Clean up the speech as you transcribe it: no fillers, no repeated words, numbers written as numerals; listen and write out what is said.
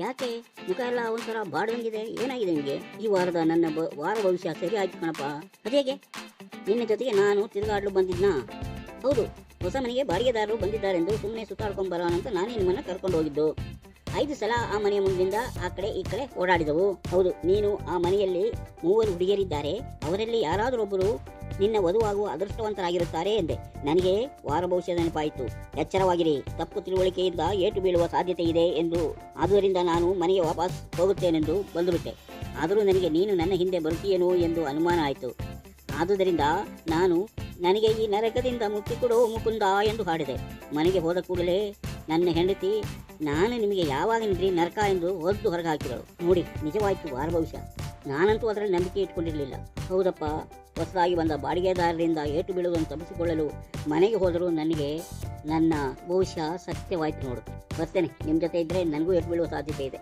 ಯಾಕೆ ಮುಖ ಎಲ್ಲ ಒಂಥರ ಬಾಡಂಗಿದೆ? ಏನಾಗಿದೆ ನಿಮಗೆ? ಈ ವಾರದ ನನ್ನ ವಾರ ಭವಿಷ್ಯ ಸರಿ ಆಯ್ತು ಕಣಪ್ಪ. ಅದೇಗೆ? ನಿನ್ನ ಜೊತೆಗೆ ನಾನು ತಿರುಗಾಡಲು ಬಂದಿದ್ನಾ? ಹೌದು, ಹೊಸ ಮನೆಗೆ ಬಾಡಿಗೆದಾರರು ಬಂದಿದ್ದಾರೆಂದು ಸುಮ್ಮನೆ ಸುತ್ತಾಡ್ಕೊಂಬರೋಣ ಅಂತ ನಾನೇ ನಿಮ್ಮನ್ನು ಕರ್ಕೊಂಡು ಹೋಗಿದ್ದು. 5 ಸಲ ಆ ಮನೆಯ ಮುಂದಿನಿಂದ ಆ ಕಡೆ ಈ ಕಡೆ ಓಡಾಡಿದವು. ಹೌದು, ನೀನು ಆ ಮನೆಯಲ್ಲಿ 3 ಹುಡುಗಿಯರಿದ್ದಾರೆ, ಅವರಲ್ಲಿ ಯಾರಾದರೊಬ್ಬರು ನಿನ್ನ ವಧುವಾಗುವ ಅದೃಷ್ಟವಂತರಾಗಿರುತ್ತಾರೆ ಎಂದೆ. ನನಗೆ ವಾರ ಭವಿಷ್ಯ ನೆನಪಾಯಿತು. ಎಚ್ಚರವಾಗಿರಿ, ತಪ್ಪು ತಿಳುವಳಿಕೆಯಿಂದ ಏಟು ಬೀಳುವ ಸಾಧ್ಯತೆ ಇದೆ ಎಂದು. ಆದುದರಿಂದ ನಾನು ಮನೆಗೆ ವಾಪಸ್ ಹೋಗುತ್ತೇನೆಂದು ಬಂದುಬಿಟ್ಟೆ. ಆದರೂ ನನಗೆ ನೀನು ನನ್ನ ಹಿಂದೆ ಬರುತ್ತೀಯೇನೋ ಎಂದು ಅನುಮಾನ ಆಯಿತು. ಆದುದರಿಂದ ನಾನು ನನಗೆ ಈ ನರಕದಿಂದ ಮುಕ್ತಿ ಕೊಡೋ ಮುಕುಂದ ಎಂದು ಹಾಡಿದೆ. ಮನೆಗೆ ಹೋದ ಕೂಡಲೇ ನನ್ನ ಹೆಂಡತಿ, ನಾನು ನಿಮಗೆ ಯಾವಾಗಿನಿದ್ರಿ ನರಕ ಎಂದು ಹೊದ್ದು ಹೊರಗೆ ಹಾಕಿದಳು. ನೋಡಿ, ನಿಜವಾಯಿತು ವಾರ ಭವಿಷ್ಯ. ನಾನಂತೂ ಅದರಲ್ಲಿ ನಂಬಿಕೆ ಇಟ್ಕೊಂಡಿರಲಿಲ್ಲ. ಹೌದಪ್ಪ, ಹೊಸದಾಗಿ ಬಂದ ಬಾಡಿಗೆದಾರರಿಂದ ಏಟು ಬೀಳುವುದನ್ನು ತಪ್ಪಿಸಿಕೊಳ್ಳಲು ಮನೆಗೆ ಹೋದರೂ ನನಗೆ ನನ್ನ ಭವಿಷ್ಯ ಸತ್ಯವಾಯಿತು ನೋಡು. ಬರ್ತೇನೆ, ನಿಮ್ಮ ಜೊತೆ ಇದ್ದರೆ ನನಗೂ ಏಟು ಬೀಳುವ ಸಾಧ್ಯತೆ ಇದೆ.